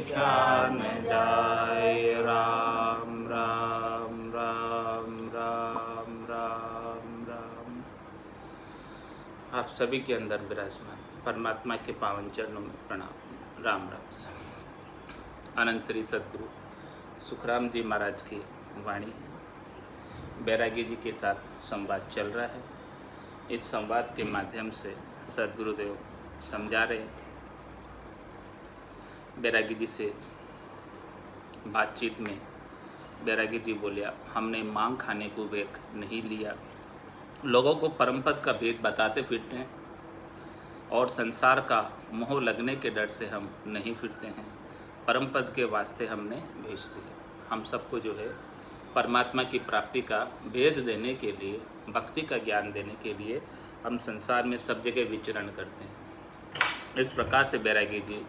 ख्याल न जाए। राम राम राम राम राम राम। आप सभी के अंदर विराजमान परमात्मा के पावन चरणों में प्रणाम। राम राम। आनंद श्री सद्गुरु सुखराम जी महाराज की वाणी बैरागी जी के साथ संवाद चल रहा है। इस संवाद के माध्यम से सद्गुरुदेव समझा रहे। बैरागी जी से बातचीत में बैरागी जी बोलिया, हमने मांग खाने को भेद नहीं लिया। लोगों को परम पद का भेद बताते फिरते हैं और संसार का मोह लगने के डर से हम नहीं फिरते हैं। परम पद के वास्ते हमने भेज दिया। हम सबको जो है परमात्मा की प्राप्ति का भेद देने के लिए, भक्ति का ज्ञान देने के लिए हम संसार में सब जगह विचरण करते हैं। इस प्रकार से बैरागी जी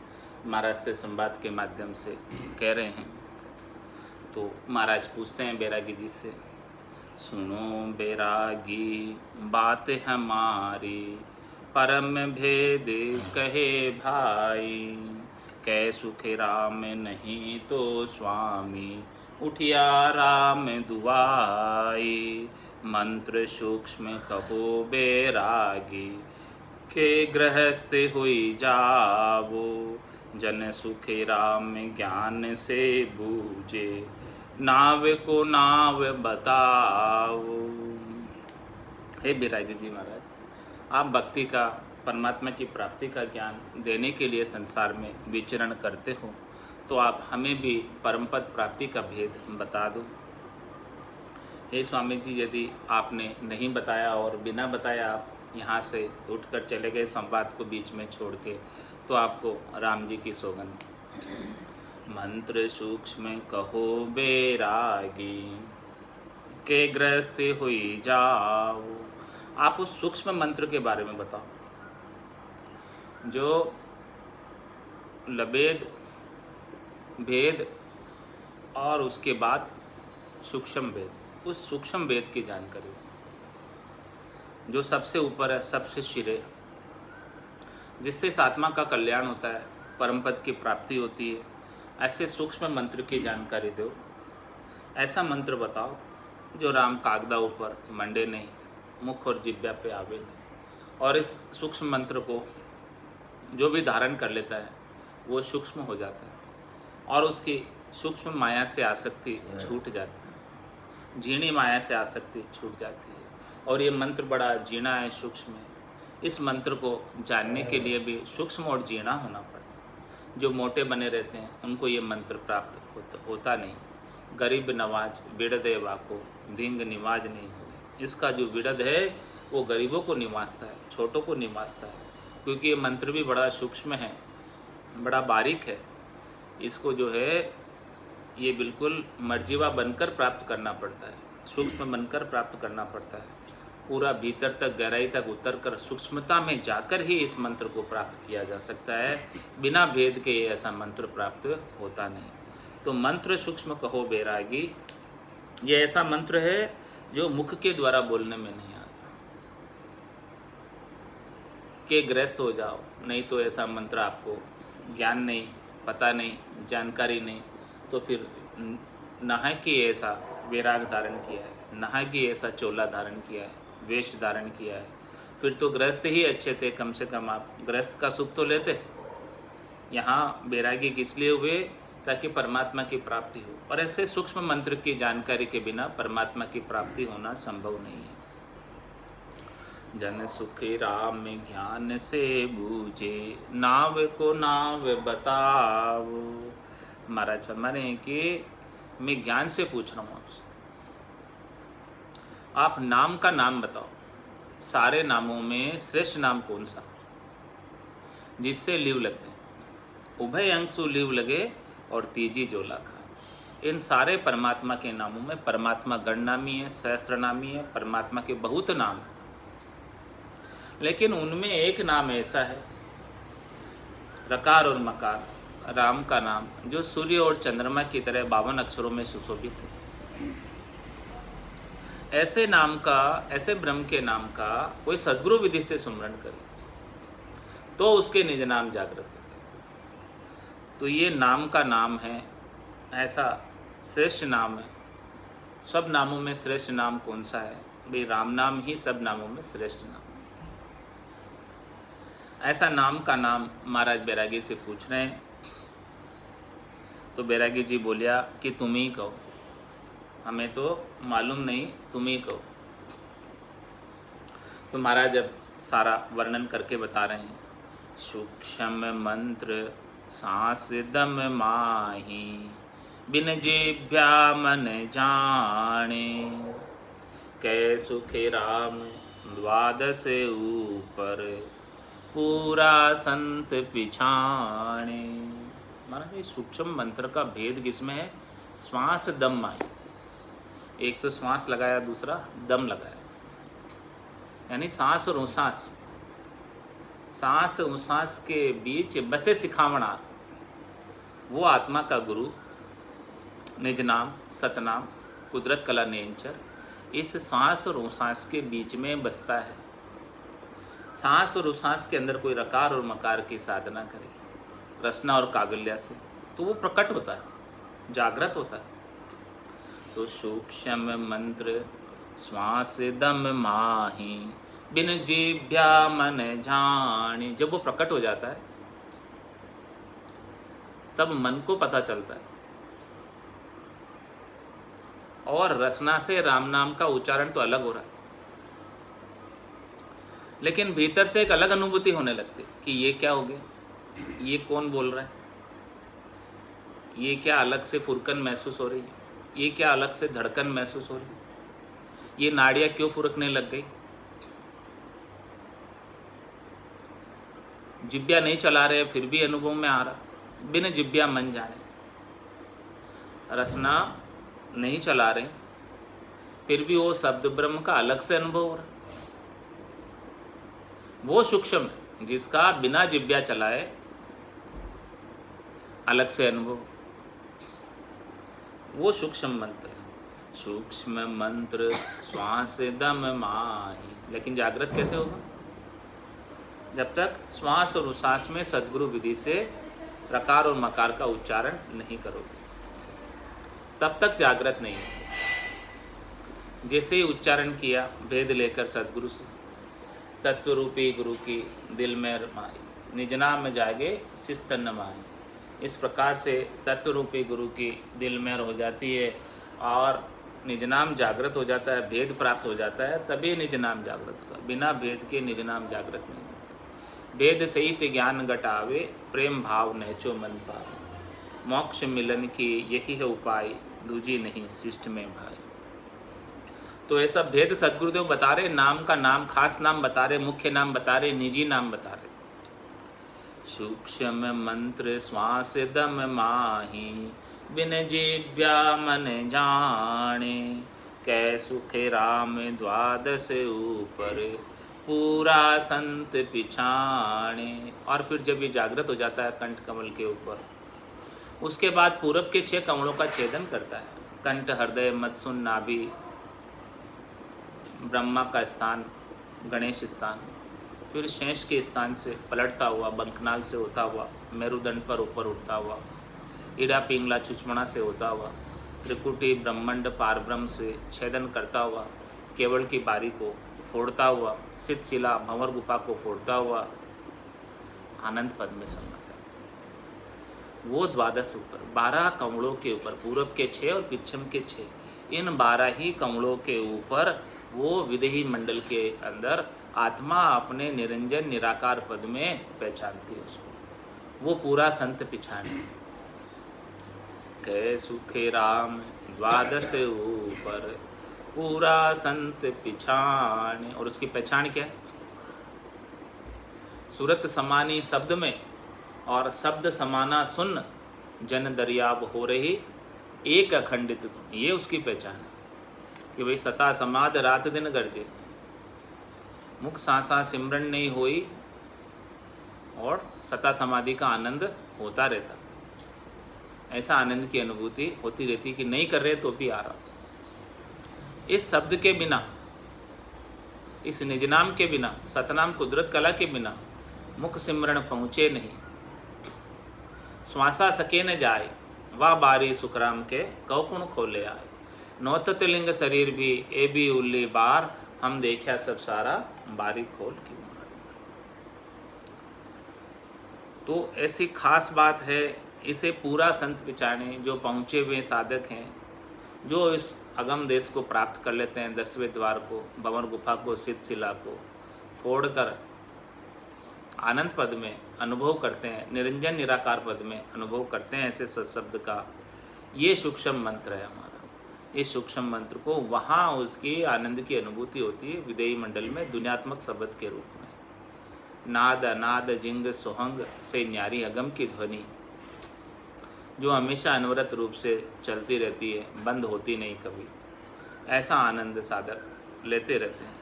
महाराज से संवाद के माध्यम से कह रहे हैं। तो महाराज पूछते हैं बैरागी जी से, सुनो बैरागी बात हमारी, परम भेद कहे भाई। कै सुख राम नहीं तो स्वामी, उठिया राम दुआई। मंत्र सूक्ष्म कहो बैरागी, के गृहस्थ हुई जावो। जन सुख राम ज्ञान से बूझे, नाव को नाव बताओ। हे बैरागी जी महाराज, आप भक्ति का, परमात्मा की प्राप्ति का ज्ञान देने के लिए संसार में विचरण करते हो, तो आप हमें भी परम पद प्राप्ति का भेद बता दो। हे स्वामी जी, यदि आपने नहीं बताया और बिना बताया आप यहाँ से उठकर चले गए संवाद को बीच में छोड़ के, तो आपको राम जी की सौगंध। मंत्र सूक्ष्म कहो बैरागी, के ग्रस्त हुई जाओ। आप उस सूक्ष्म मंत्र के बारे में बताओ जो लबेद, भेद और उसके बाद सूक्ष्म वेद, उस सूक्ष्म वेद की जानकारी जो सबसे ऊपर है, सबसे शिरे, जिससे इस आत्मा का कल्याण होता है, परम पद की प्राप्ति होती है। ऐसे सूक्ष्म मंत्र की जानकारी दो। ऐसा मंत्र बताओ जो राम कागदा ऊपर मंडे नहीं, मुख और जिब्या पे आवे नहीं। और इस सूक्ष्म मंत्र को जो भी धारण कर लेता है वो सूक्ष्म हो जाता है और उसकी सूक्ष्म माया से आसक्ति छूट जाती है, जीणी माया से आसक्ति छूट जाती है। और ये मंत्र बड़ा जीना है, सूक्ष्म है। इस मंत्र को जानने के लिए भी सूक्ष्म और जीना होना पड़ता है। जो मोटे बने रहते हैं उनको ये मंत्र प्राप्त होता नहीं। गरीब नवाज बिड़दे वाको, दींग निवाज नहीं हो। इसका जो बिड़द है वो गरीबों को निवासता है, छोटों को निवासता है, क्योंकि ये मंत्र भी बड़ा सूक्ष्म है, बड़ा बारीक है। इसको जो है ये बिल्कुल मर्जीवा बनकर प्राप्त करना पड़ता है, सूक्ष्म बनकर प्राप्त करना पड़ता है। पूरा भीतर तक, गहराई तक उतर कर सूक्ष्मता में जाकर ही इस मंत्र को प्राप्त किया जा सकता है। बिना भेद के ऐसा मंत्र प्राप्त होता नहीं। तो मंत्र सूक्ष्म कहो बैरागी, ये ऐसा मंत्र है जो मुख के द्वारा बोलने में नहीं आता। के ग्रस्त हो जाओ, नहीं तो ऐसा मंत्र आपको ज्ञान नहीं, पता नहीं, जानकारी नहीं, तो फिर नहा कि ऐसा वैराग धारण किया है, नहा कि ऐसा चोला धारण किया है, वेश धारण किया है, फिर तो गृहस्थ ही अच्छे थे। कम से कम आप गृहस्थ का सुख तो लेते। यहाँ बैरागी किस लिए हुए? ताकि परमात्मा की प्राप्ति हो। और ऐसे सूक्ष्म मंत्र की जानकारी के बिना परमात्मा की प्राप्ति होना संभव नहीं है। जन सुख राम ज्ञान से बूझे, नाव को नाव बताओ। महाराज फरमा रहे हैं कि मैं ज्ञान से पूछ रहा हूँ आपसे, आप नाम का नाम बताओ। सारे नामों में श्रेष्ठ नाम कौन सा जिससे लीव लगते हैं? उभय अंशु लीव लगे और तीजी जोला खाए। इन सारे परमात्मा के नामों में परमात्मा गणनामी है, सहस्त्रनामी है, परमात्मा के बहुत नाम है, लेकिन उनमें एक नाम ऐसा है, रकार और मकार, राम का नाम, जो सूर्य और चंद्रमा की तरह 52 अक्षरों में सुशोभित है। ऐसे नाम का, ऐसे ब्रह्म के नाम का कोई सद्गुरु विधि से सुमरण करे तो उसके निज नाम जागृत होते। तो ये नाम का नाम है, ऐसा श्रेष्ठ नाम है। सब नामों में श्रेष्ठ नाम कौन सा है? भाई राम नाम ही सब नामों में श्रेष्ठ नाम। ऐसा नाम का नाम महाराज बैरागी से पूछ रहे हैं। तो बैरागी जी बोलिया कि तुम ही कहो, हमें तो मालूम नहीं, तुम ही कहो। तो महाराज अब सारा वर्णन करके बता रहे हैं। सूक्ष्म मंत्र सांस दम माही, बिन जिभ्या मन जाने, कै सुखे राम द्वादश ऊपर, पूरा संत पिछाणे। महाराज ये सूक्ष्म मंत्र का भेद किसमें है? श्वास दम माही। एक तो श्वास लगाया, दूसरा दम लगाया, यानी सांस और उसास, सांस उसास के बीच बसे सिखावणार, वो आत्मा का गुरु निज नाम सतनाम कुदरत कला नेंचर इस सांस और उसास के बीच में बसता है। सांस और उसास के अंदर कोई रकार और मकार की साधना करे रसना और कागल्या से, तो वो प्रकट होता है, जागृत होता है। तो सूक्ष्म मंत्र श्वास दम माही, बिन जिभ्या मन जाने, जब वो प्रकट हो जाता है तब मन को पता चलता है, और रसना से राम नाम का उच्चारण तो अलग हो रहा है, लेकिन भीतर से एक अलग अनुभूति होने लगती कि ये क्या हो गया, ये कौन बोल रहा है, ये क्या अलग से फुरकन महसूस हो रही है, ये क्या अलग से धड़कन महसूस हो रही है, ये नाड़ियाँ क्यों फुरकने लग गई। जिब्या नहीं चला रहे फिर भी अनुभव में आ रहा, बिन जिब्या मन जाने। रसना नहीं चला रहे फिर भी वो शब्द ब्रह्म का अलग से अनुभव हो रहा। वो सूक्ष्म है जिसका बिना जिब्या चलाए अलग से अनुभव, वो सूक्ष्म मंत्र है। सूक्ष्म मंत्र श्वास दम माही, लेकिन जागृत कैसे होगा? जब तक श्वास और उसास में सद्गुरु विधि से रकार और मकार का उच्चारण नहीं करोगे तब तक जागृत नहीं होगा। जैसे ही उच्चारण किया भेद लेकर सद्गुरु से, तत्व रूपी गुरु की दिल में रमाई, निज नाम में जागे शिस्तन माई। इस प्रकार से तत्व रूपी गुरु की दिल में हो जाती है और निज नाम जागृत हो जाता है, भेद प्राप्त हो जाता है, तभी निज नाम जागृत होता है। बिना भेद के निज नाम जागृत नहीं होता। भेद सहित ज्ञान घटावे, प्रेम भाव नहचो मन पावे। मोक्ष मिलन की यही है उपाय, दूजी नहीं शिष्ट में भाई। तो ऐसा भेद सद्गुरुदेव बता रहे, नाम का नाम, खास नाम बता रहे, मुख्य नाम बता रहे, निजी नाम बता रहे। सूक्ष्म मंत्र श्वास दम माही, बिन जिभ्या मन जाने, कै सुखे राम द्वादश ऊपर, पूरा संत पिछाणे। और फिर जब ये जागृत हो जाता है कंठ कमल के ऊपर, उसके बाद पूरब के 6 कमलों का छेदन करता है। कंठ, हृदय, मत्सुन, नाभि, ब्रह्मा का स्थान, गणेश स्थान, फिर शेष के स्थान से पलटता हुआ, बंकनाल से होता हुआ, मेरुदंड पर ऊपर उठता हुआ, इड़ा पिंगला चुचमणा से होता हुआ, त्रिकुटी ब्रह्मंड पारब्रह्म से छेदन करता हुआ, केवल की बारी को फोड़ता हुआ, सिद्धशिला भंवर गुफा को फोड़ता हुआ आनंद पद में समझा जाता है। वो द्वादश ऊपर 12 कमलों के ऊपर, पूरब के 6 और पश्चिम के 6, इन 12 ही कमलों के ऊपर वो विदेही मंडल के अंदर आत्मा अपने निरंजन निराकार पद में पहचानती है उसको। वो पूरा संत पिछाने, कै सुखे राम द्वादश ऊपर, पूरा संत पिछाने। और उसकी पहचान क्या है? सूरत समानी शब्द में और शब्द समाना सुन, जन दरियाब हो रही एक अखंडित। ये उसकी पहचान है कि भाई सता समाध रात दिन गरजे, मुख सांसा सिमरन नहीं हुई और सता समाधि का आनंद होता रहता। ऐसा आनंद की अनुभूति होती रहती कि नहीं कर रहे तो भी आ रहा। इस शब्द के बिना, इस निजनाम के बिना, सतनाम कुदरत कला के बिना मुख सिमरण पहुँचे नहीं। श्वासा सके न जाए, वाह बारी सुखराम के कौकुण खोले आए। नौतत लिंग शरीर भी ए भी उल्ली बार, हम देखा सब सारा बारी खोल की मार। तो ऐसी खास बात है, इसे पूरा संत पिचाने जो पहुँचे हुए साधक हैं, जो इस अगम देश को प्राप्त कर लेते हैं, 10वें द्वार को, भंवर गुफा को, स्थित शिला को फोड़कर आनंद पद में अनुभव करते हैं, निरंजन निराकार पद में अनुभव करते हैं, ऐसे सत्शब्द का ये सूक्ष्म मंत्र है हमारा। इस सूक्ष्म मंत्र को वहाँ उसकी आनंद की अनुभूति होती है विदेही मंडल में दुनियात्मक शब्द के रूप में। नाद अनाद जिंग सुहंग से न्यारी अगम की ध्वनि जो हमेशा अनवरत रूप से चलती रहती है, बंद होती नहीं कभी, ऐसा आनंद साधक लेते रहते हैं।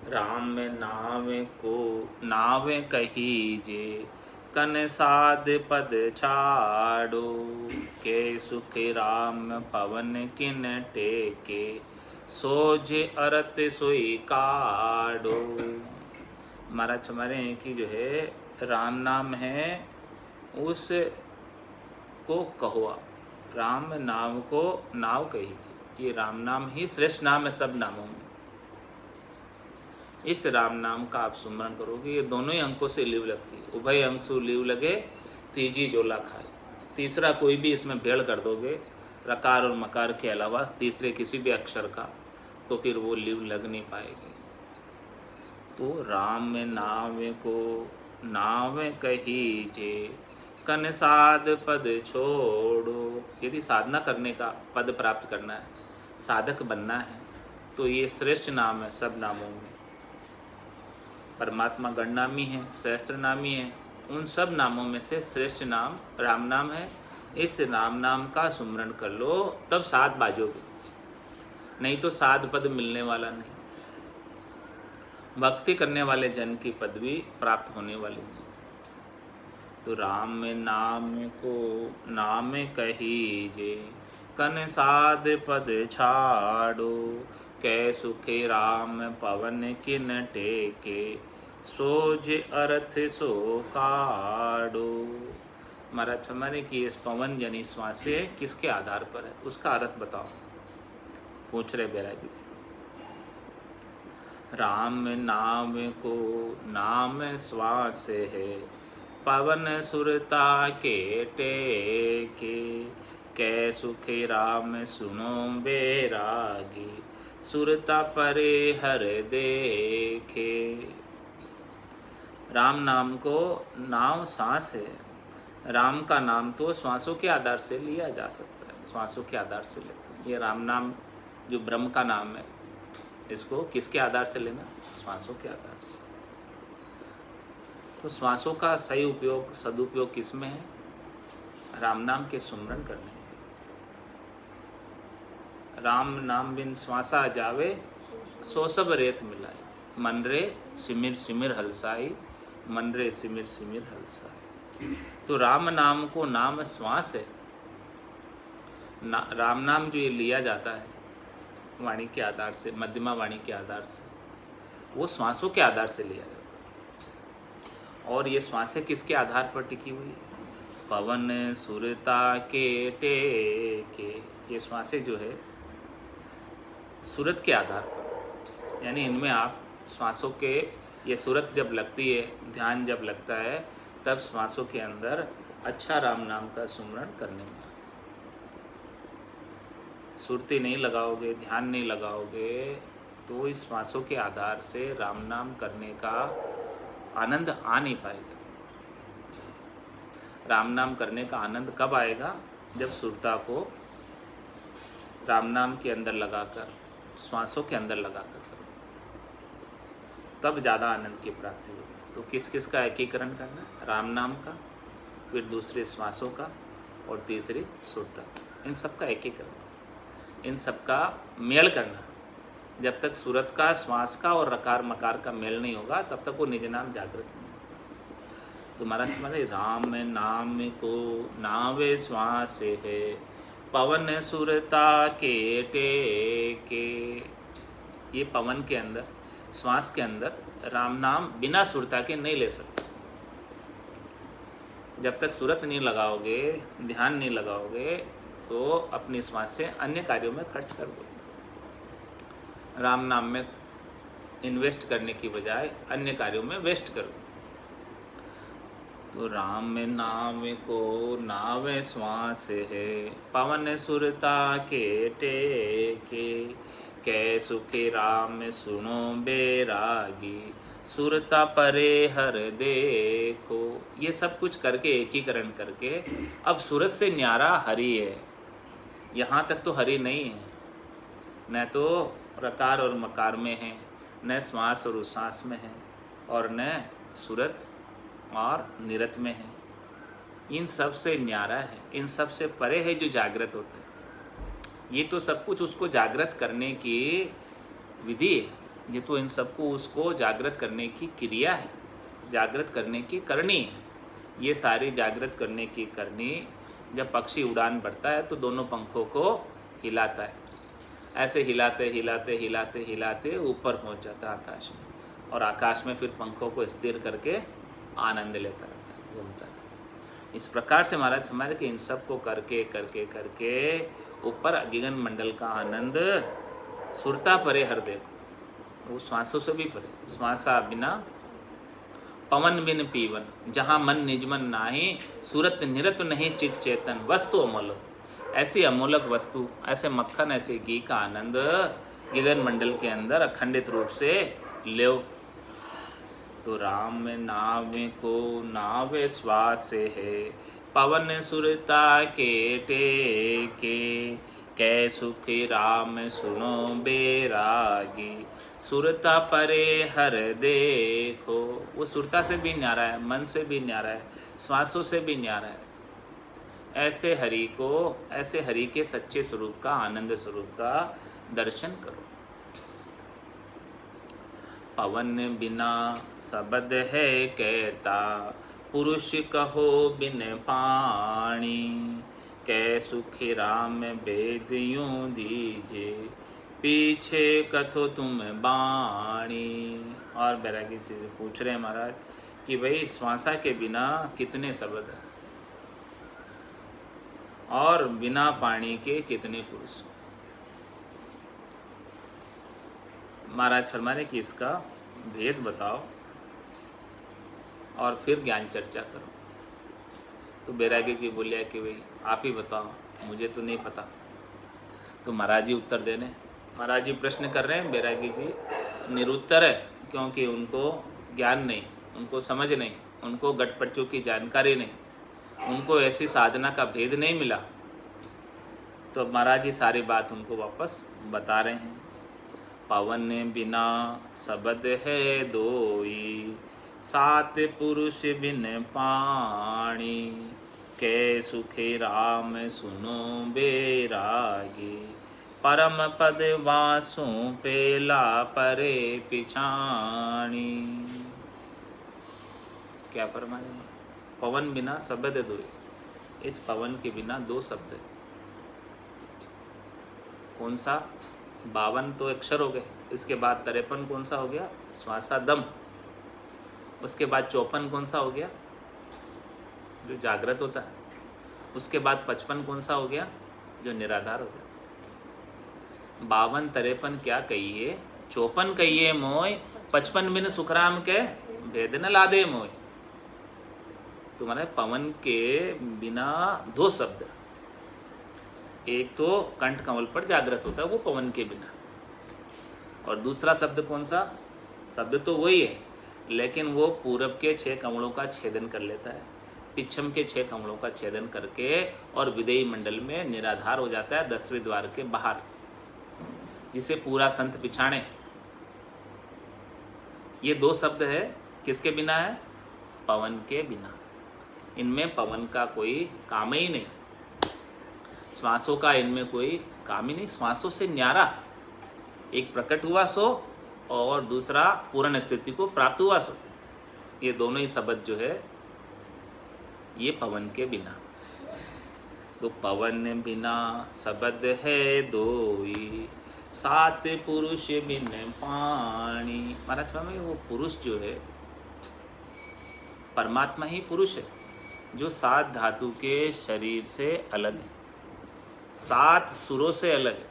राम नावे को नावे कहीजे, कन साध पद छाड़ो, के सुख राम पवन किन टेके, सोझ अरत सोई काड़ो। महाराज हमारे हैं कि जो है राम नाम है, उस को कहो आप, राम नाम को नाव कहीजिए। ये राम नाम ही श्रेष्ठ नाम है सब नामों में। इस राम नाम का आप सुमरण करोगे, ये दोनों ही अंकों से लीव लगती है। उभय अंक सु लीव लगे, तीजी जोला खाए। तीसरा कोई भी इसमें भेड़ कर दोगे, रकार और मकार के अलावा तीसरे किसी भी अक्षर का, तो फिर वो लीव लग नहीं पाएगी। तो राम नाम को नाम कहीजे, कन साध पद छोड़ो। यदि साधना करने का पद प्राप्त करना है, साधक बनना है, तो ये श्रेष्ठ नाम है सब नामों में। परमात्मा गणनामी है, सहस्त्रनामी है, उन सब नामों में से श्रेष्ठ नाम राम नाम है। इस राम नाम का सुमरण कर लो, तब साध बाजोगे, नहीं तो साध पद मिलने वाला नहीं। भक्ति करने वाले जन की पदवी प्राप्त होने वाली नहीं। तो राम नाम को नाम कहीजे, कन साध पद छाड़ो, कै सुखे राम पवन किन टेके, सोझ अर्थ सो काड़ो। महाराज हमारे कि इस पवन यानी श्वासे किसके आधार पर है, उसका अर्थ बताओ, पूछ रहे बैरागी से। राम नाम को नाम श्वास है, पवन सुरता के टेके, कै सुखे राम सुनो बैरागी, सुरता परे हर देखे। राम नाम को नाम सांस है। राम का नाम तो श्वासों के आधार से लिया जा सकता है, श्वासों के आधार से लेते हैं। ये राम नाम जो ब्रह्म का नाम है, इसको किसके आधार से लेना, श्वासों के आधार से। तो श्वासों का सही उपयोग, सदुपयोग किस में है, राम नाम के सुमरण करने में। राम नाम बिन श्वासा जावे, सो सब रेत मिलाए, मन रे सिमिर सिमिर हलसाई, मन रे सिमिर सिमिर हलसाई। तो राम नाम को नाम श्वास है। राम नाम जो ये लिया जाता है वाणी के आधार से, मध्यमा वाणी के आधार से, वो श्वासों के आधार से लिया जाता है। और ये श्वासें किसके आधार पर टिकी हुई है, पवन सुरता के टेके। ये श्वासें जो है सूरत के आधार पर, यानी इनमें आप श्वासों के, ये सूरत जब लगती है, ध्यान जब लगता है, तब श्वासों के अंदर अच्छा राम नाम का सुमरण करने में। सुरती नहीं लगाओगे, ध्यान नहीं लगाओगे, तो इस श्वासों के आधार से राम नाम करने का आनंद आ नहीं पाएगा। राम नाम करने का आनंद कब आएगा, जब सुरता को राम नाम के अंदर लगाकर, श्वासों के अंदर लगाकर करो, तब ज़्यादा आनंद की प्राप्ति होगी। तो किस किस का एकीकरण करना है, राम नाम का, फिर दूसरे श्वासों का, और तीसरी सुरता। इन सब का एकीकरण, इन सब का मेल करना। जब तक सूरत का, श्वास का और रकार मकार का मेल नहीं होगा, तब तक वो निज नाम जागृत नहीं होगा। तो महाराज हमारे राम नाम को नावे श्वास है, पवन सुरता के टेके। ये पवन के अंदर, श्वास के अंदर राम नाम बिना सुरता के नहीं ले सकते। जब तक सूरत नहीं लगाओगे, ध्यान नहीं लगाओगे, तो अपनी श्वास से अन्य कार्यों में खर्च कर दो। राम नाम में इन्वेस्ट करने की बजाय अन्य कार्यों में वेस्ट करो। तो राम नाम को नावे श्वास है, पवन सुरता के टेके, कै सुखी राम सुनो बैरागी, सुरता परे हर देखो। ये सब कुछ करके, एकीकरण करके, अब सूरत से न्यारा हरि है। यहाँ तक तो हरि नहीं है, न तो रकार और मकार में है, न श्वास और उश्वास में है, और न सूरत और निरत में है। इन सब से न्यारा है, इन सब से परे है जो जागृत होता है। ये तो सब कुछ उसको जागृत करने की विधि है, ये तो इन सबको उसको जागृत करने की क्रिया है, जागृत करने की करनी है। ये सारी जागृत करने की करनी, जब पक्षी उड़ान भरता है तो दोनों पंखों को हिलाता है, ऐसे हिलाते हिलाते हिलाते हिलाते ऊपर पहुंच जाता है आकाश में, और आकाश में फिर पंखों को स्थिर करके आनंद लेता रहता है, घूमता रहता है। इस प्रकार से महाराज हमारे कि इन सब को करके करके करके ऊपर गगन मंडल का आनंद सुरता परे हर देखो, वो श्वासों से भी परे। श्वासा बिना पवन बिन पीवन, जहाँ मन निजमन नाही, सूरत निरत नहीं चित चेतन, वस्तु अमोलक। ऐसी अमोलक वस्तु, ऐसे मक्खन, ऐसे घी का आनंद गगन मंडल के अंदर अखंडित रूप से लो। तो राम नाम को नावे श्वास है, पवन सुरता के टेके, कै सुखी राम सुनो बैरागी, सुरता परे हर देखो। वो सुरता से भी न्यारा है, मन से भी न्यारा है, श्वासों से भी न्यारा है। ऐसे हरि को, ऐसे हरि के सच्चे स्वरूप का, आनंद स्वरूप का दर्शन करो। पवन बिना शब्द है कहता, पुरुष कहो बिन पाणी, कै सुखी राम वेद यूं दीजे, पीछे कथो तुम बाणी। और बैरागी से पूछ रहे हैं महाराज कि भाई श्वासा के बिना कितने शब्द हैं, और बिना पाणी के कितने पुरुष। महाराज फरमाने कि इसका भेद बताओ और फिर ज्ञान चर्चा करो। तो बैरागी जी बोलिया कि भाई आप ही बताओ, मुझे तो नहीं पता। तो महाराज जी उत्तर दे रहे हैं। महाराज जी प्रश्न कर रहे हैं, बैरागी जी निरुत्तर है, क्योंकि उनको ज्ञान नहीं, उनको समझ नहीं, उनको गटपटों की जानकारी नहीं, उनको ऐसी साधना का भेद नहीं मिला। तो महाराज जी सारी बात उनको वापस बता रहे हैं। पवन बिना शब्द है दोई, सात पुरुष बिन पाणी, कै सुखे राम सुनो बैरागी, परम पद वासु पेला परे पिछाणी। क्या फरमाया? पवन बिना शब्द दोई। इस पवन के बिना दो शब्द है। कौन सा? 52 तो अक्षर हो गए, इसके बाद 53 कौन सा हो गया? श्वासा दम। उसके बाद 54 कौन सा हो गया? जो जागृत होता है। उसके बाद 55 कौन सा हो गया? जो निराधार हो गया। 52 53 क्या कहिए, 54 कहिए मोय, 55 बिन सुखराम के भेद न लादे मोय। तुम्हारे पवन के बिना दो शब्द, एक तो कंठ कमल पर जागृत होता है वो पवन के बिना, और दूसरा शब्द कौन सा? शब्द तो वही है, लेकिन वो पूरब के 6 कमलों का छेदन कर लेता है, पिछम के 6 कमलों का छेदन करके और विदेही मंडल में निराधार हो जाता है 10वें द्वार के बाहर, जिसे पूरा संत पिछाणे। ये दो शब्द है, किसके बिना है? पवन के बिना। इनमें पवन का कोई काम ही नहीं, श्वासों का इनमें कोई काम ही नहीं। श्वासों से न्यारा, एक प्रकट हुआ सो और दूसरा पूर्ण स्थिति को प्राप्त हुआ सो। ये दोनों ही शब्द जो है ये पवन के बिना। तो पवन बिना शब्द है दोई, सात पुरुष बिन पाणी। महाराज में वो पुरुष जो है परमात्मा ही पुरुष है। जो 7 धातु के शरीर से अलग है, 7 सुरों से अलग है।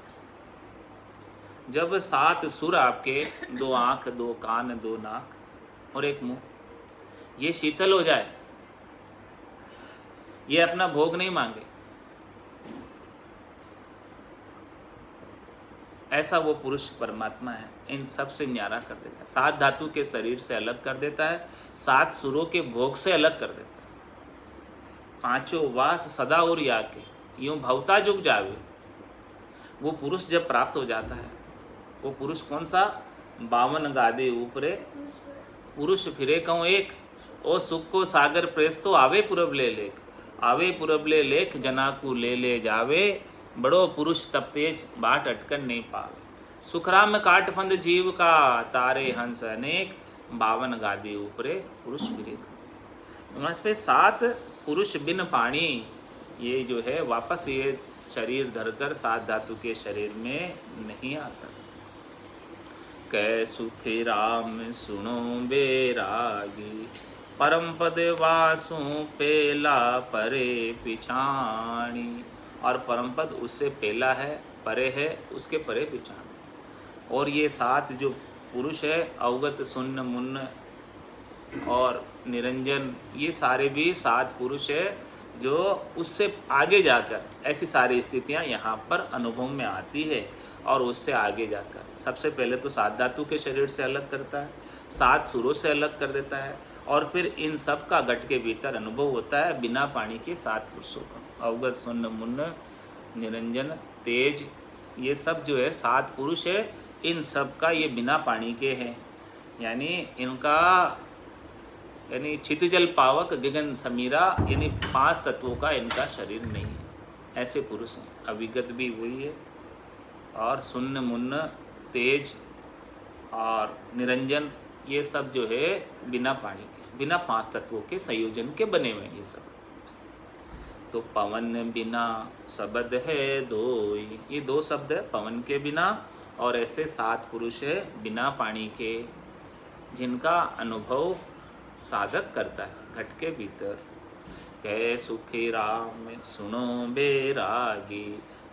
जब 7 सुर आपके, 2 आँख, 2 कान, 2 नाक और 1 मुंह, ये शीतल हो जाए, ये अपना भोग नहीं मांगे, ऐसा वो पुरुष परमात्मा है, इन सब से न्यारा कर देता है। 7 धातु के शरीर से अलग कर देता है, 7 सुरों के भोग से अलग कर देता है। 5 वास सदा और या के, यूं भवता जुग जावे। वो पुरुष जब प्राप्त हो जाता है, वो पुरुष कौन सा? 52 गादे ऊपरे पुरुष फिरे कहूँ एक, ओ सुख को सागर प्रेस तो आवे पुरब ले लेख, आवे पुरब ले लेख जना को ले जावे, बड़ो पुरुष तब तेज बाट अटकन नहीं पावे। सुखराम काट फंद जीव का, तारे हंस अनेक, 52 गादी ऊपरे पुरुष फिरे। पे 7 पुरुष बिन पानी, ये जो है वापस ये शरीर धरकर 7 धातु के शरीर में नहीं आता। कै सुखी राम सुनो बेरागी, परम पद वासु पेला परे पिछाणी। और परम पद उससे पेला है, परे है, उसके परे पिछाण। और ये 7 जो पुरुष है, अवगत, सुन्न, मुन्न और निरंजन, ये सारे भी 7 पुरुष है जो उससे आगे जाकर ऐसी सारी स्थितियां यहाँ पर अनुभव में आती है। और उससे आगे जाकर सबसे पहले तो 7 धातु के शरीर से अलग करता है, 7 सुरों से अलग कर देता है, और फिर इन सब का घट के भीतर अनुभव होता है बिना पानी के 7 पुरुषों का। अवगत, सुन्न, मुन्न, निरंजन, तेज, ये सब जो है 7 पुरुष है, इन सब का ये बिना पानी के हैं। यानी इनका यानी क्षितिजल पावक गगन समीरा, यानी 5 तत्वों का इनका शरीर नहीं है, ऐसे पुरुष हैं। अविगत भी वही है, और सुन्न, मुन्न, तेज और निरंजन, ये सब जो है बिना पानी के, बिना 5 तत्वों के संयोजन के बने हुए हैं ये सब। तो पवन बिना शब्द है दोई, ये 2 शब्द है, पवन के बिना, और ऐसे 7 पुरुष है बिना पानी के, जिनका अनुभव साधक करता है घट के भीतर। कै सुखी राम सुनो बेरागी,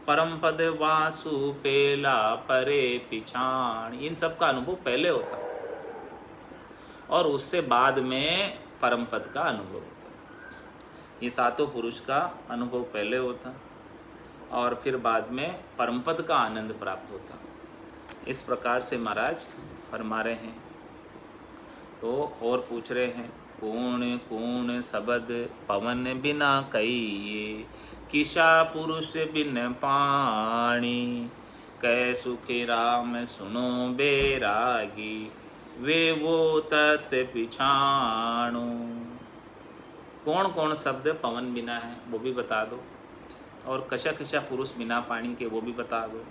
परम पद वासु पेला परे पिछाण। इन सब का अनुभव पहले होता है और उससे बाद में परम पद का अनुभव होता है। ये 7 पुरुष का अनुभव पहले होता और फिर बाद में परम पद का आनंद प्राप्त होता। इस प्रकार से महाराज फरमा रहे हैं। तो और पूछ रहे हैं, कौन कौन शब्द पवन बिना कहिए, किशा पुरुष बिन पाणी। कै सुखी राम सुनो बेरागी, वे वो तत् पिछाणु। कौन कौन शब्द पवन बिना है वो भी बता दो, और कशा कशा पुरुष बिना पानी के वो भी बता दो,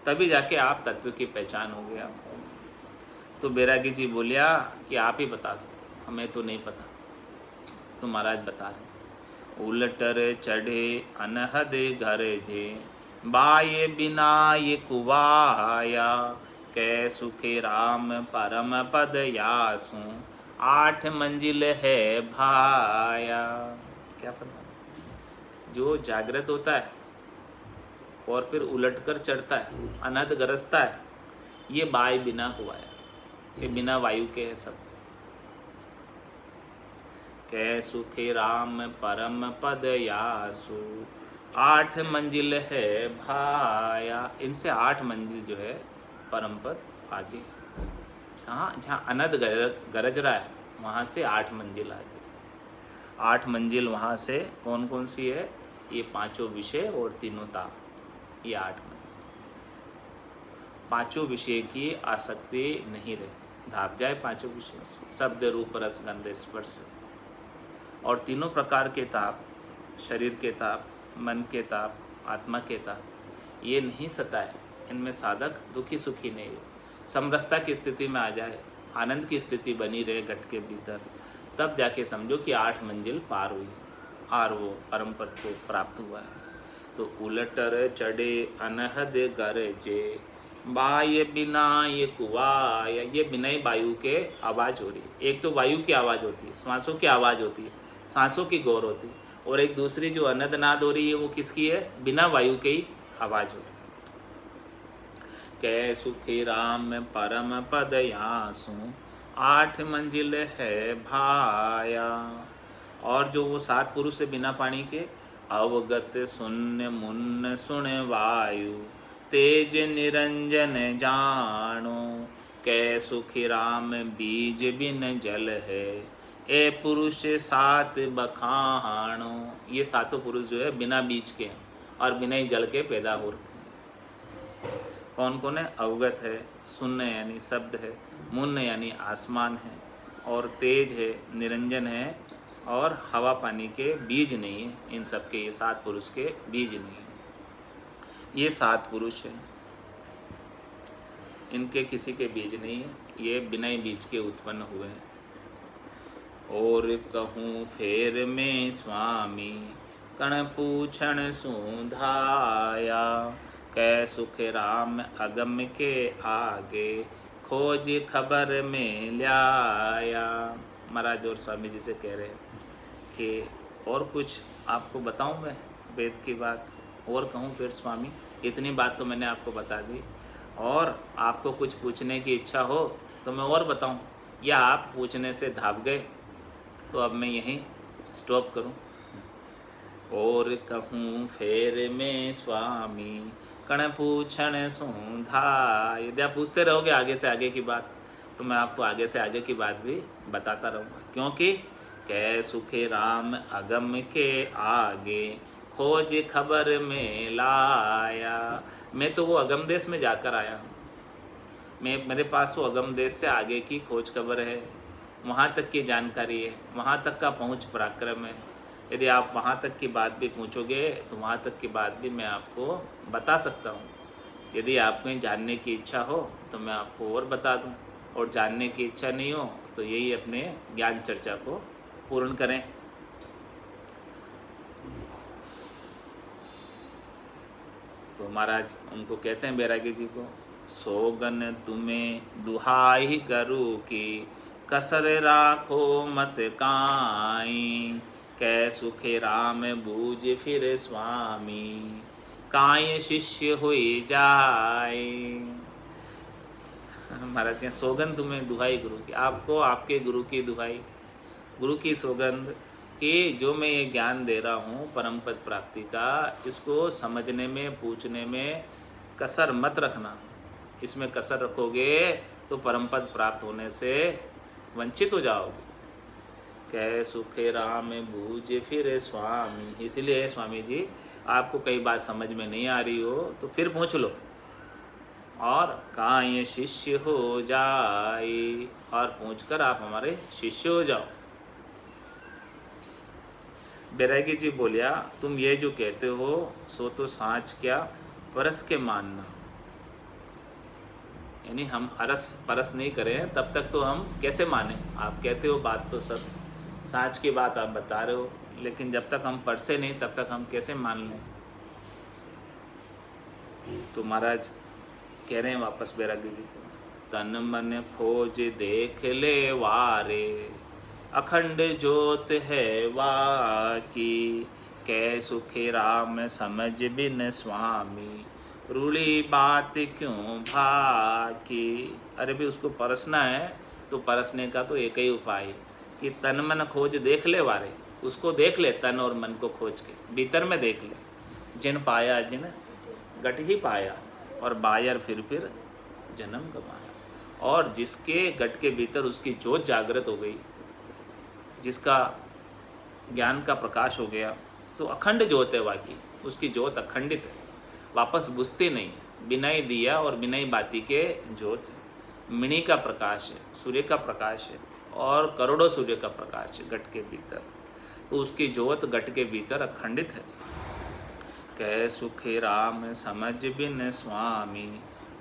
तभी जाके आप तत्व की पहचान होगी आपको। तो बैरागी जी बोलिया कि आप ही बता दो, हमें तो नहीं पता। तो महाराज बता रहे, उलटर चढ़े अनहद घर जे, बाये बिना ये कुवाया। कै सुखे राम परम पद यासु, 8 मंजिल है भाया। क्या फरमा, जो जागृत होता है और फिर उलटकर चढ़ता है, अनहद गरजता है, ये बाय बिना कुवाया, ये बिना वायु के है शब्द। कै सुखे राम परम पद यासु, 8 मंजिल है भाया। इनसे 8 मंजिल जो है परम पद आगे। कहाँ? जहाँ अनद गरज रहा है वहाँ से 8 मंजिल आगे। 8 मंजिल वहाँ से कौन कौन सी है? ये 5 विषय और 3 ताप, ये 8 मंजिल। 5 विषय की आसक्ति नहीं रहे, धाप जाए 5 विषयों से, शब्द रूप रस गंध स्पर्श। और 3 प्रकार के ताप, शरीर के ताप, मन के ताप, आत्मा के ताप, ये नहीं सताए। इनमें साधक दुखी सुखी नहीं, समरसता की स्थिति में आ जाए, आनंद की स्थिति बनी रहे घट के भीतर, तब जाके समझो कि 8 मंजिल पार हुई और वो परम पद को प्राप्त हुआ है। तो उलटर चढ़े अनहद गरजे, बाय बिना ये कुवाया। ये बिना ही वायु के आवाज़ हो रही है। एक तो वायु की आवाज़ होती है, श्वासों की आवाज़ होती है, सांसों की गौर होती है। और एक दूसरी जो अनद नाद हो रही है वो किसकी है? बिना वायु के ही आवाज हो रही है। कै सुखी राम परम पद यासु, 8 मंजिल है भाया। और जो वो 7 पुरुष से बिना पानी के, अवगत शून्य मुन्न सुन वायु, तेज निरंजन जानो। कै सुखी राम बीज बिन जल है, ए पुरुष 7 बखाणो। ये 7 पुरुष जो है बिना बीज के और बिना ही जल के पैदा हो रखे हैं। कौन कौन है? अवगत है, शून्य यानी शब्द है, मुन्न यानी आसमान है, और तेज है, निरंजन है, और हवा पानी के बीज नहीं है। इन सब के, ये 7 पुरुष के बीज नहीं है। ये 7 पुरुष हैं, इनके किसी के बीज नहीं है, ये बिना ही बीज के उत्पन्न हुए हैं। और कहूँ फेर में स्वामी, कण पूछण सुधाया। कै सुख राम अगम के आगे, खोज खबर में लाया। महाराज और स्वामी जी से कह रहे हैं कि और कुछ आपको बताऊं मैं वेद की बात, और कहूँ फिर स्वामी? इतनी बात तो मैंने आपको बता दी, और आपको कुछ पूछने की इच्छा हो तो मैं और बताऊं, या आप पूछने से धाप गए तो अब मैं यहीं स्टॉप करूं? और कहूँ फेर में स्वामी, कण पूछण सुधा। यदि आप पूछते रहोगे आगे से आगे की बात, तो मैं आपको आगे से आगे की बात भी बताता रहूँगा। क्योंकि कै सुखे राम अगम के आगे, खोज खबर में लाया। मैं तो वो अगम देश में जाकर आया हूँ, मेरे पास वो अगम देश से आगे की खोज खबर है, वहाँ तक की जानकारी है, वहाँ तक का पहुँच पराक्रम है। यदि आप वहाँ तक की बात भी पूछोगे तो वहाँ तक की बात भी मैं आपको बता सकता हूँ। यदि आपको जानने की इच्छा हो तो मैं आपको और बता दूँ, और जानने की इच्छा नहीं हो तो यही अपने ज्ञान चर्चा को पूर्ण करें। तो महाराज उनको कहते हैं, बैरागी जी को, सोगन तुम्हें दुहाई करूँ की, कसर राखो मत काई। कै सुखे राम बूझ फिर स्वामी, काई शिष्य हुई जाए। महाराज के सोगन तुम्हें दुहाई गुरु की, आपको आपके गुरु की दुहाई, गुरु की सौगंध कि जो मैं ये ज्ञान दे रहा हूँ परम पद प्राप्ति का, इसको समझने में, पूछने में कसर मत रखना। इसमें कसर रखोगे तो परम पद प्राप्त होने से वंचित हो जाओगे। कै सुखे राम बूझ फिर स्वामी। इसलिए स्वामी जी, आपको कई बात समझ में नहीं आ रही हो तो फिर पूछ लो, और काय शिष्य हो जाए, और पूछकर आप हमारे शिष्य हो जाओ। बैरागी जी बोलिया, तुम ये जो कहते हो सो तो साँच क्या परस के मानना। यानी हम अरस परस नहीं करें तब तक तो हम कैसे माने? आप कहते हो बात तो सब साँच की बात आप बता रहे हो, लेकिन जब तक हम परसे नहीं तब तक हम कैसे मान लें? तो महाराज कह रहे हैं वापस बैरागी जी को, तन मन खोज देख ले वारे, अखंड ज्योत है वाकी। कै सुखे राम समझ बिन स्वामी, रूली बात क्यों भाकी। अरे भी उसको परसना है तो परसने का तो एक ही उपाय है कि तन मन खोज देख ले वारे, उसको देख ले, तन और मन को खोज के भीतर में देख ले। जिन पाया जिन गट ही पाया, और बायर फिर जन्म गवाया। और जिसके गट के भीतर उसकी ज्योत जागृत हो गई, जिसका ज्ञान का प्रकाश हो गया, तो अखंड ज्योत है वाकी, उसकी ज्योत अखंडित है, वापस बुझती नहीं है। बिना ही दिया और बिना ही बाती के ज्योत है, मिनी का प्रकाश है, सूर्य का प्रकाश है, और करोड़ों सूर्य का प्रकाश है गट के भीतर, तो उसकी ज्योत गट के भीतर अखंडित है। कै सुखे राम समझ बिन स्वामी,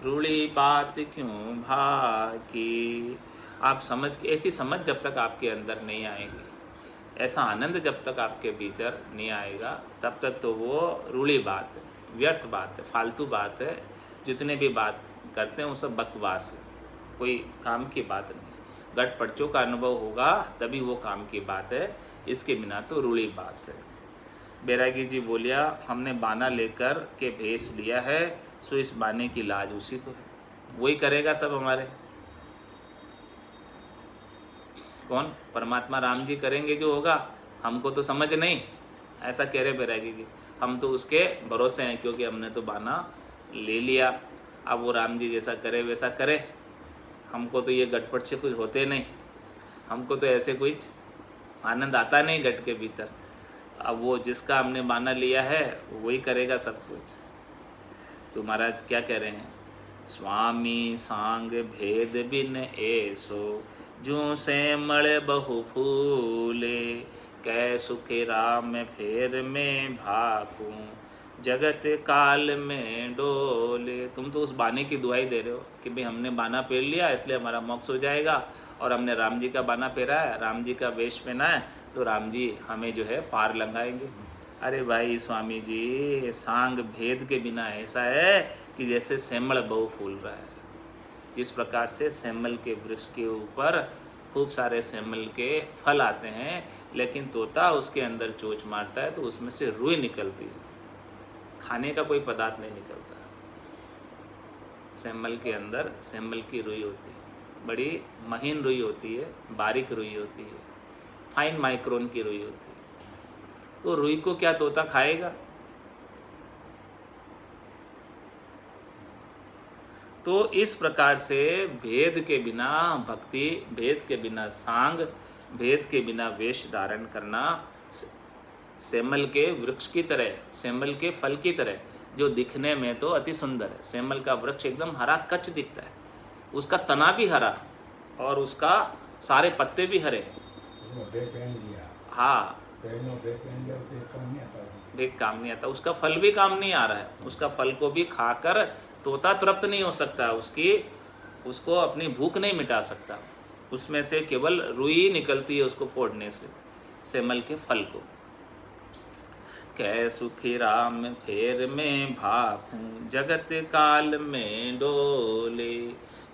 रूढ़ी बात क्यों भाकी। आप समझ के, ऐसी समझ जब तक आपके अंदर नहीं आएगी, ऐसा आनंद जब तक आपके भीतर नहीं आएगा, तब तक तो वो रूढ़ी बात है, व्यर्थ बात है, फालतू बात है। जितने भी बात करते हैं वो सब बकवास है, कोई काम की बात नहीं। गट पर्चों का अनुभव होगा तभी वो काम की बात है। इसके बिना तो रूढ़ी बात है। बैरागी जी बोलिया, हमने बाना लेकर के भेज लिया है, सो इस बाने की लाज उसी को है, वही करेगा सब हमारे। कौन? परमात्मा राम जी करेंगे जो होगा, हमको तो समझ नहीं, ऐसा कह रहे बैरागी जी। हम तो उसके भरोसे हैं, क्योंकि हमने तो बाना ले लिया। अब वो राम जी जैसा करे वैसा करे, हमको तो ये गटपट से कुछ होते नहीं, हमको तो ऐसे कुछ आनंद आता नहीं गट के भीतर। अब वो जिसका हमने बाना लिया है वही करेगा सब कुछ। तो महाराज क्या कह रहे हैं? स्वामी सांग भेद बिन ऐसो, जूं से मळे बहु फूले, कै सुखे राम फेर में भाकूं, जगत काल में डोले। तुम तो उस बाने की दुआई दे रहे हो कि भाई हमने बाना पहन लिया इसलिए हमारा मोक्ष हो जाएगा, और हमने राम जी का बाना पहना है, राम जी का वेश पहना है, तो राम जी हमें जो है पार लगाएंगे। अरे भाई स्वामी जी, सांग भेद के बिना ऐसा है कि जैसे सेमल बहु फूल रहा है। इस प्रकार से सेमल के वृक्ष के ऊपर खूब सारे सेमल के फल आते हैं, लेकिन तोता उसके अंदर चोंच मारता है तो उसमें से रुई निकलती है, खाने का कोई पदार्थ नहीं निकलता। सेमल के अंदर सेमल की रुई होती है, बड़ी महीन रुई होती है, बारीक रुई होती है, फाइन माइक्रोन की रुई होती है। तो रुई को क्या तोता खाएगा? तो इस प्रकार से भेद के बिना भक्ति, भेद के बिना सांग, भेद के बिना वेश धारण करना सेमल के वृक्ष की तरह, सेमल के फल की तरह, जो दिखने में तो अति सुंदर है। सेमल का वृक्ष एकदम हरा कच दिखता है, उसका तना भी हरा और उसका सारे पत्ते भी हरे। हाँ, देख काम नहीं आता, उसका फल भी काम नहीं आ रहा है, उसका फल को भी खाकर तोता तृप्त नहीं हो सकता, उसको अपनी भूख नहीं मिटा सकता, उसमें से केवल रुई निकलती है उसको फोड़ने से, सेमल के फल को। कै सुखी राम फेर में भाकूं, जगत काल में डोले।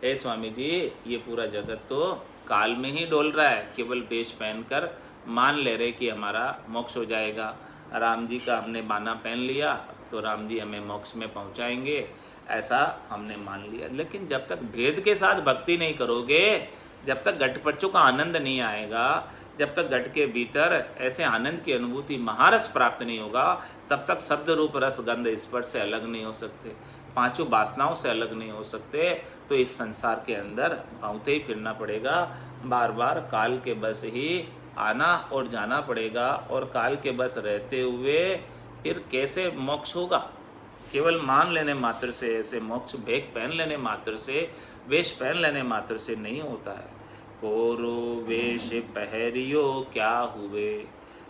हे स्वामी जी, ये पूरा जगत तो काल में ही डोल रहा है, केवल वेश पहनकर मान ले रहे कि हमारा मोक्ष हो जाएगा। राम जी का हमने बाना पहन लिया तो राम जी हमें मोक्ष में पहुंचाएंगे, ऐसा हमने मान लिया। लेकिन जब तक भेद के साथ भक्ति नहीं करोगे, जब तक घटपटों का आनंद नहीं आएगा, जब तक घट के भीतर ऐसे आनंद की अनुभूति, महारस प्राप्त नहीं होगा, तब तक शब्द रूप रस गंध स्पर्श से अलग नहीं हो सकते, पांचों वासनाओं से अलग नहीं हो सकते। तो इस संसार के अंदर भावते ही फिरना पड़ेगा, बार बार काल के बस ही आना और जाना पड़ेगा, और काल के बस रहते हुए फिर कैसे मोक्ष होगा? केवल मान लेने मात्र से, ऐसे मोक्ष भेक पहन लेने मात्र से, वेश पहन लेने मात्र से नहीं होता है। कोरो वेश पहरियो क्या हुए,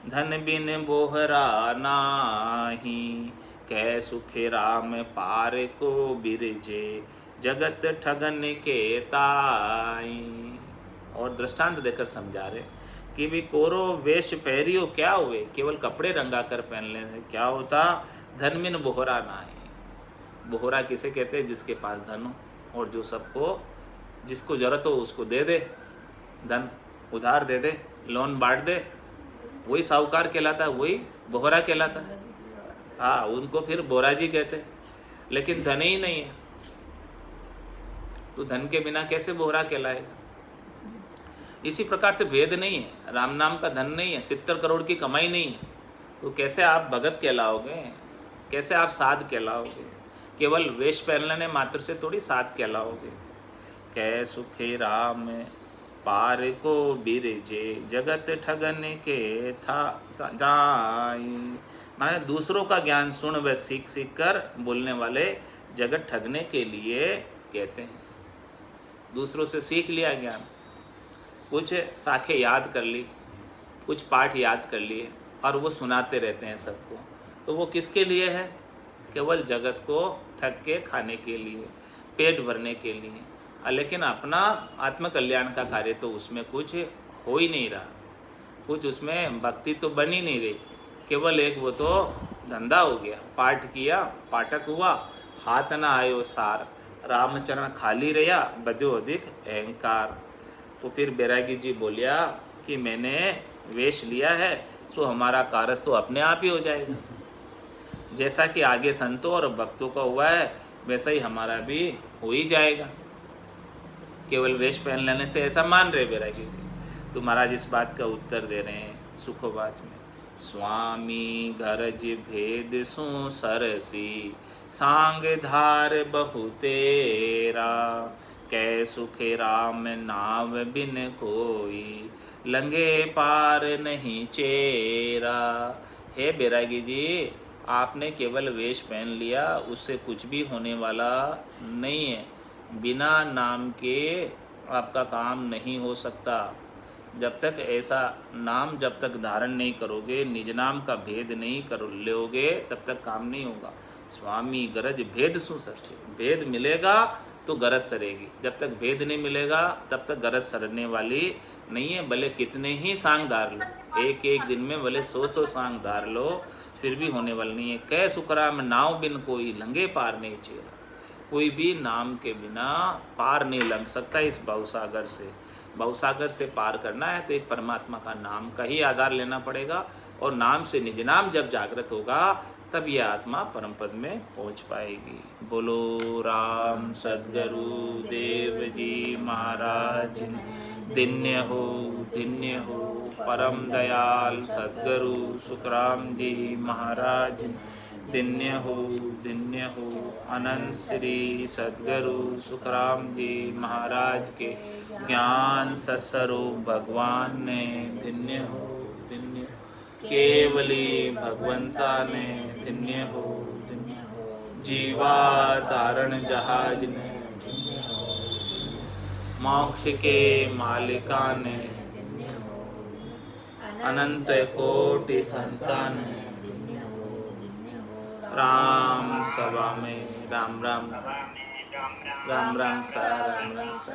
धन बिन बोहरा नाही, कै सुखे राम पार को बिरजे, जगत ठगन के ताई। और दृष्टांत देकर समझा रहे कि भी कोरो वेश पहरियो क्या हुए, केवल कपड़े रंगा कर पहन लेने क्या होता, धन बिन बोहरा नाही। बोहरा किसे कहते हैं? जिसके पास धन हो और जो सबको, जिसको जरूरत हो उसको दे दे, धन उधार दे दे, लोन बांट दे, वही साहूकार कहलाता है, वही बोहरा कहलाता है। हाँ, उनको फिर बोरा जी कहते हैं। लेकिन धन ही नहीं है तो धन के बिना कैसे बोहरा कहलाएगा? इसी प्रकार से भेद नहीं है, राम नाम का धन नहीं है, 70 करोड़ की कमाई नहीं है, तो कैसे आप भगत कहलाओगे, कैसे आप साध कहलाओगे? केवल वेश पहन लेने मात्र से थोड़ी साध कहलाओगे। कै सुखे राम पार को बिरजे, जगत ठगन के था जाई। माने दूसरों का ज्ञान सुन व सीख सीख कर बोलने वाले जगत ठगने के लिए कहते हैं। दूसरों से सीख लिया ज्ञान, कुछ साखें याद कर ली, कुछ पाठ याद कर लिए और वो सुनाते रहते हैं सबको, तो वो किसके लिए है? केवल जगत को ठग के खाने के लिए, पेट भरने के लिए। लेकिन अपना आत्मकल्याण का कार्य तो उसमें कुछ हो ही नहीं रहा, कुछ उसमें भक्ति तो बन ही नहीं रही, केवल एक वो तो धंधा हो गया, पाठ किया, पाठक हुआ, हाथ न आयो सार, रामचरण खाली रहा, बधो अधिक अहंकार। तो फिर बैरागी जी बोलिया कि मैंने वेश लिया है सो हमारा कार्य तो अपने आप ही हो जाएगा। जैसा कि आगे संतों और भक्तों का हुआ है वैसा ही हमारा भी हो ही जाएगा। केवल वेश पहन लेने से ऐसा मान रहे बैरागी तो महाराज इस बात का उत्तर दे रहे हैं सुखोबाच में। स्वामी गरज भेद सु सरसी सांग धार बहु तेरा, कै सुखे राम नाम बिन कोई लंगे पार नहीं चेरा। हे बैरागी जी, आपने केवल वेश पहन लिया उससे कुछ भी होने वाला नहीं है। बिना नाम के आपका काम नहीं हो सकता। जब तक ऐसा नाम जब तक धारण नहीं करोगे, निज नाम का भेद नहीं कर लोगे, तब तक काम नहीं होगा। स्वामी गरज भेद सु सरसे, भेद मिलेगा तो गरज सरेगी। जब तक भेद नहीं मिलेगा तब तक गरज सरने वाली नहीं है। भले कितने ही सांग धार लो, एक एक दिन में भले 100 सांग धार लो, फिर भी होने वाला नहीं है। कै सुखराम नाव बिन कोई लंगे पार नहीं चेरा। कोई भी नाम के बिना पार नहीं लंघ सकता इस भवसागर से। भवसागर से पार करना है तो एक परमात्मा का नाम का ही आधार लेना पड़ेगा, और नाम से निज नाम जब जागृत होगा तब यह आत्मा परम पद में पहुंच पाएगी। बोलो राम सद्गुरु देव जी महाराज, धन्य हो परम दयाल सद्गुरु सुखराम जी महाराज, धन्य हो अनंत श्री सद्गुरु सुखराम जी महाराज के ज्ञान सत्स्वरूप भगवान ने, धन्य हो केवली भगवंता ने, धन्य हो जीवा तारण जहाज ने, मोक्ष के मालिका ने, अनंत कोटि संतान ने, राम सभा में राम राम राम राम सा राम राम सा।